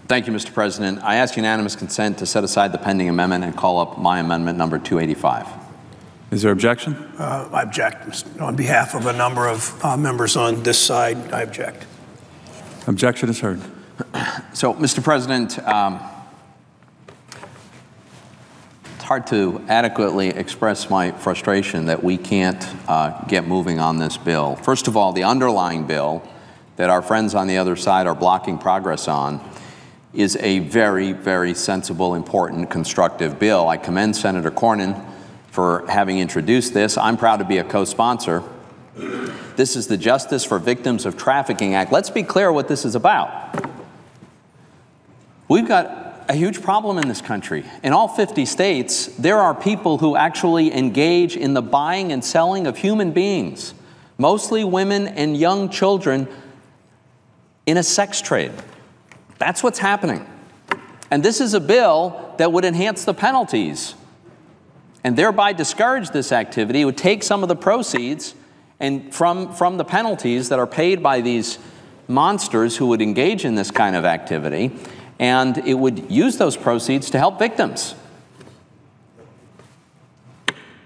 Thank you, Mr. President. I ask unanimous consent to set aside the pending amendment and call up my amendment number 285. Is there objection? I object. On behalf of a number of members on this side, I object. Objection is heard. So, Mr. President, it's hard to adequately express my frustration that we can't get moving on this bill. First of all, the underlying bill that our friends on the other side are blocking progress on is a very, very sensible, important, constructive bill. I commend Senator Cornyn for having introduced this. I'm proud to be a co-sponsor. This is the Justice for Victims of Trafficking Act. Let's be clear what this is about. We've got a huge problem in this country. In all 50 states, there are people who actually engage in the buying and selling of human beings, mostly women and young children, in a sex trade. That's what's happening. And this is a bill that would enhance the penalties and thereby discourage this activity. It would take some of the proceeds and from the penalties that are paid by these monsters who would engage in this kind of activity, and it would use those proceeds to help victims.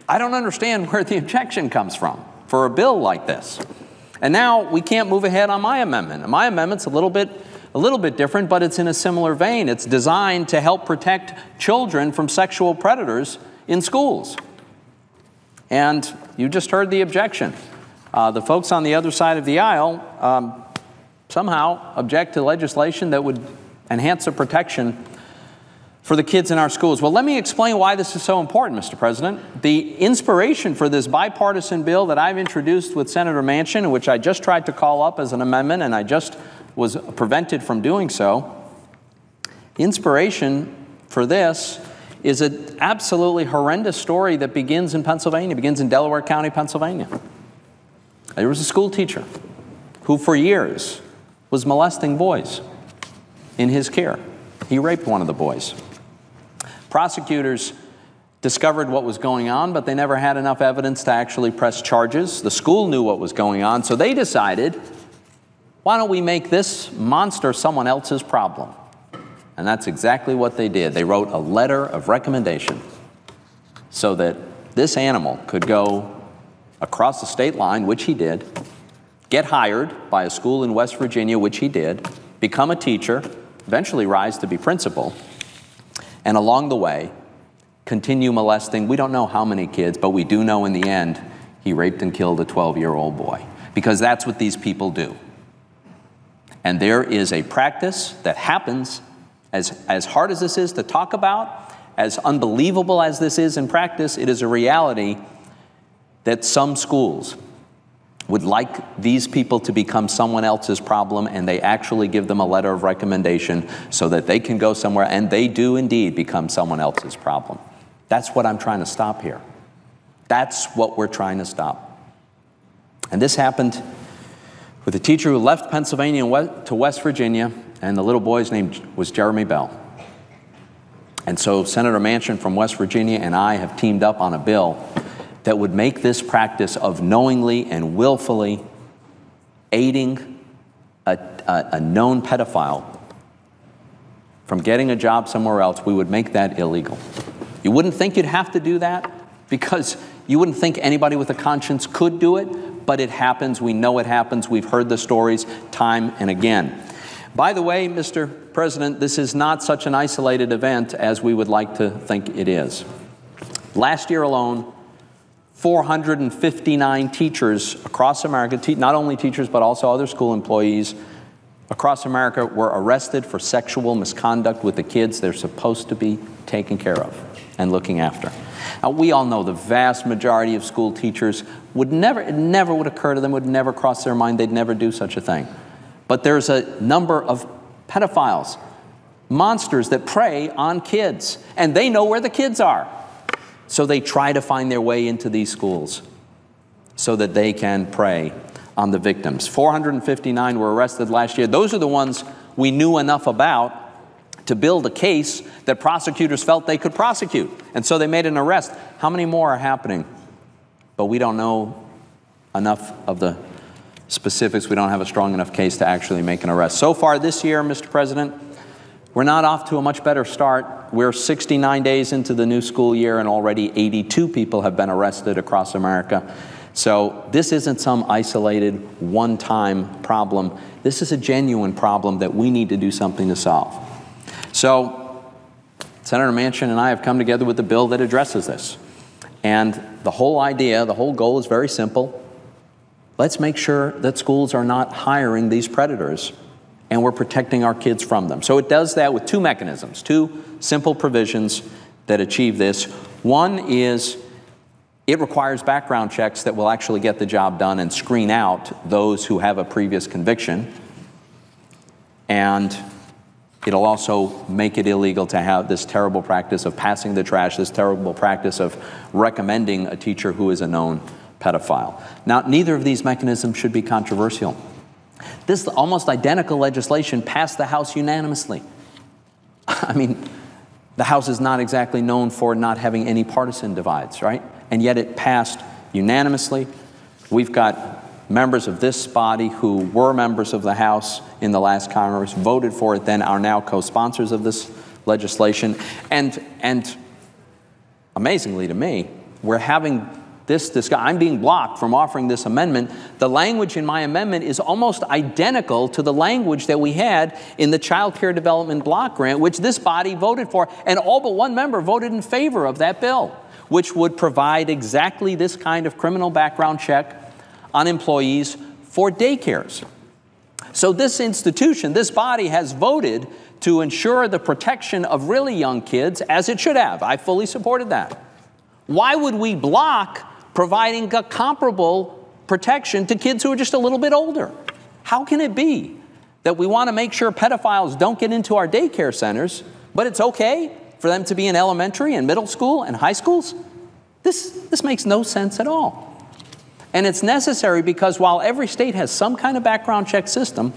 I don't understand where the objection comes from for a bill like this. And now we can't move ahead on my amendment. My amendment's a little bit different, but it's in a similar vein. It's designed to help protect children from sexual predators in schools. And you just heard the objection. The folks on the other side of the aisle somehow object to legislation that would enhance the protection for the kids in our schools. Well, let me explain why this is so important, Mr. President. The inspiration for this bipartisan bill that I've introduced with Senator Manchin, which I just tried to call up as an amendment, and I just was prevented from doing so, the inspiration for this is an absolutely horrendous story that begins in Pennsylvania, begins in Delaware County, Pennsylvania. There was a school teacher who for years was molesting boys in his care. He raped one of the boys. Prosecutors discovered what was going on, but they never had enough evidence to actually press charges. The school knew what was going on, so they decided, why don't we make this monster someone else's problem? And that's exactly what they did. They wrote a letter of recommendation so that this animal could go across the state line, which he did, get hired by a school in West Virginia, which he did, become a teacher, eventually rise to be principal, and along the way, continue molesting. We don't know how many kids, but we do know in the end, he raped and killed a 12-year-old boy, because that's what these people do. And there is a practice that happens, as hard as this is to talk about, as unbelievable as this is in practice, it is a reality that some schools would like these people to become someone else's problem, and they actually give them a letter of recommendation so that they can go somewhere, and they do indeed become someone else's problem. That's what I'm trying to stop here. That's what we're trying to stop. And this happened with a teacher who left Pennsylvania and went to West Virginia, and the little boy's name was Jeremy Bell. And so Senator Manchin from West Virginia and I have teamed up on a bill that would make this practice of knowingly and willfully aiding a known pedophile from getting a job somewhere else, we would make that illegal. You wouldn't think you'd have to do that because you wouldn't think anybody with a conscience could do it, but it happens. We know it happens. We've heard the stories time and again. By the way, Mr. President, this is not such an isolated event as we would like to think it is. Last year alone, 459 teachers across America, not only teachers but also other school employees across America, were arrested for sexual misconduct with the kids they're supposed to be taking care of and looking after. Now, we all know the vast majority of school teachers it never would occur to them, would never cross their mind, they'd never do such a thing. But there's a number of pedophiles, monsters that prey on kids, and they know where the kids are. So they try to find their way into these schools so that they can prey on the victims. 459 were arrested last year. Those are the ones we knew enough about to build a case that prosecutors felt they could prosecute. And so they made an arrest. How many more are happening? But we don't know enough of the specifics. We don't have a strong enough case to actually make an arrest. So far this year, Mr. President, We're not off to a much better start. We're 69 days into the new school year, and already 82 people have been arrested across America. So this isn't some isolated, one-time problem. This is a genuine problem that we need to do something to solve. So Senator Manchin and I have come together with a bill that addresses this. And the whole idea, the whole goal is very simple. Let's make sure that schools are not hiring these predators, and we're protecting our kids from them. So it does that with two mechanisms, two simple provisions that achieve this. One is it requires background checks that will actually get the job done and screen out those who have a previous conviction. And it'll also make it illegal to have this terrible practice of passing the trash, this terrible practice of recommending a teacher who is a known pedophile. Now, neither of these mechanisms should be controversial. This almost identical legislation passed the House unanimously. I mean, the House is not exactly known for not having any partisan divides, right? And yet it passed unanimously. We've got members of this body who were members of the House in the last Congress, voted for it then, are now co-sponsors of this legislation. And amazingly to me, we're having this discussion. I'm being blocked from offering this amendment. The language in my amendment is almost identical to the language that we had in the Child Care Development Block Grant, which this body voted for, and all but one member voted in favor of that bill, which would provide exactly this kind of criminal background check on employees for daycares. So this institution, this body, has voted to ensure the protection of really young kids, as it should have. I fully supported that. Why would we block providing a comparable protection to kids who are just a little bit older? How can it be that we want to make sure pedophiles don't get into our daycare centers, but it's okay for them to be in elementary and middle school and high schools? This makes no sense at all. And it's necessary because while every state has some kind of background check system,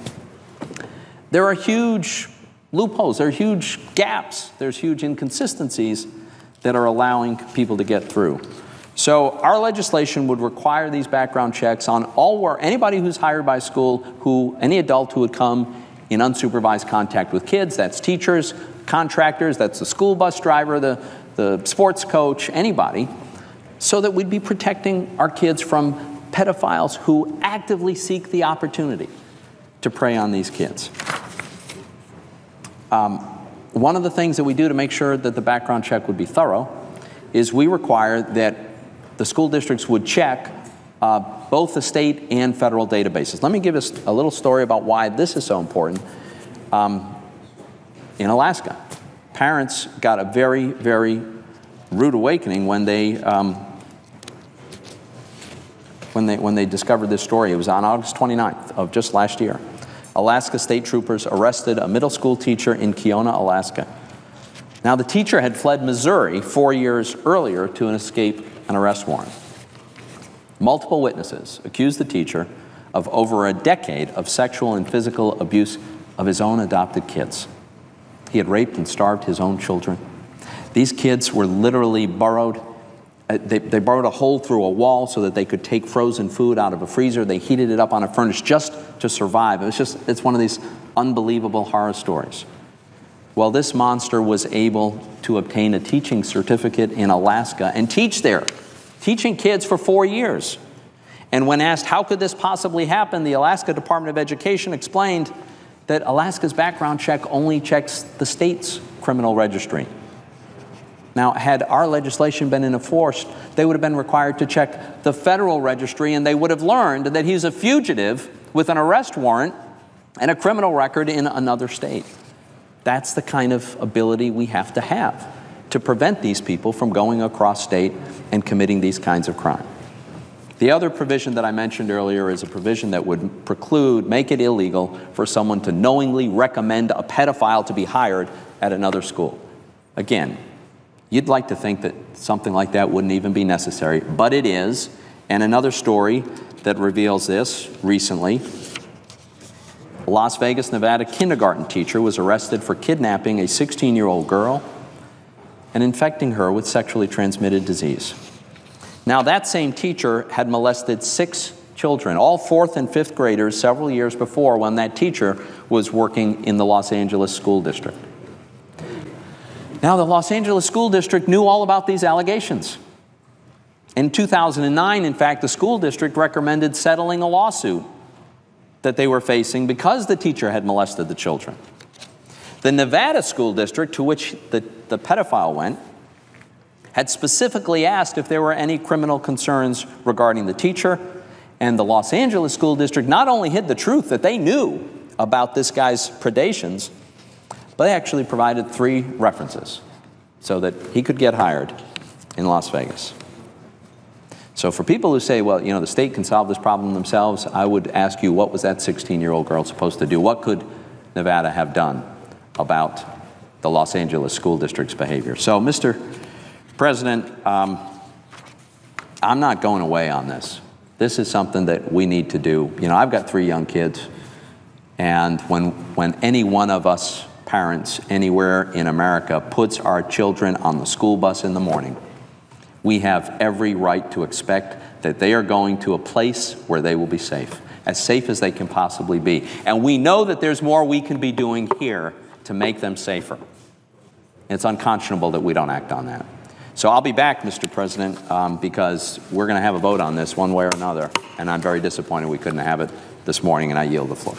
there are huge loopholes, there are huge gaps, there's huge inconsistencies that are allowing people to get through. So our legislation would require these background checks on anybody who's hired by school, any adult who would come in unsupervised contact with kids. That's teachers, contractors, that's the school bus driver, the sports coach, anybody, so that we'd be protecting our kids from pedophiles who actively seek the opportunity to prey on these kids. One of the things that we do to make sure that the background check would be thorough is we require that the school districts would check both the state and federal databases. Let me give us a little story about why this is so important. In Alaska, parents got a very, very rude awakening when they discovered this story. It was on August 29th of just last year. Alaska state troopers arrested a middle school teacher in Keona, Alaska. Now, the teacher had fled Missouri 4 years earlier to escape an arrest warrant. Multiple witnesses accused the teacher of over a decade of sexual and physical abuse of his own adopted kids. He had raped and starved his own children. These kids were literally burrowed. They burrowed a hole through a wall so that they could take frozen food out of a freezer. They heated it up on a furnace just to survive. It's one of these unbelievable horror stories. Well, this monster was able to obtain a teaching certificate in Alaska and teach there, teaching kids for 4 years. And when asked how could this possibly happen, the Alaska Department of Education explained that Alaska's background check only checks the state's criminal registry. Now, had our legislation been enforced, they would have been required to check the federal registry, and they would have learned that he's a fugitive with an arrest warrant and a criminal record in another state. That's the kind of ability we have to prevent these people from going across state and committing these kinds of crime. The other provision that I mentioned earlier is a provision that would make it illegal for someone to knowingly recommend a pedophile to be hired at another school. Again, you'd like to think that something like that wouldn't even be necessary, but it is. And another story that reveals this recently: a Las Vegas, Nevada kindergarten teacher was arrested for kidnapping a 16-year-old girl and infecting her with sexually transmitted disease. Now, that same teacher had molested 6 children, all 4th and 5th graders, several years before when that teacher was working in the Los Angeles school district. Now, the Los Angeles School District knew all about these allegations. In 2009, in fact, the school district recommended settling a lawsuit that they were facing because the teacher had molested the children. The Nevada school district, to which the pedophile went, had specifically asked if there were any criminal concerns regarding the teacher, and the Los Angeles school district not only hid the truth that they knew about this guy's predations, but they actually provided 3 references so that he could get hired in Las Vegas. So for people who say, well, you know, the state can solve this problem themselves, I would ask you, what was that 16-year-old girl supposed to do? What could Nevada have done about the Los Angeles school district's behavior? So, Mr. President, I'm not going away on this. This is something that we need to do. You know, I've got 3 young kids, and when any one of us parents anywhere in America puts our children on the school bus in the morning, we have every right to expect that they are going to a place where they will be safe as they can possibly be. And we know that there's more we can be doing here to make them safer. It's unconscionable that we don't act on that. So I'll be back, Mr. President, because we're going to have a vote on this one way or another, and I'm very disappointed we couldn't have it this morning, and I yield the floor.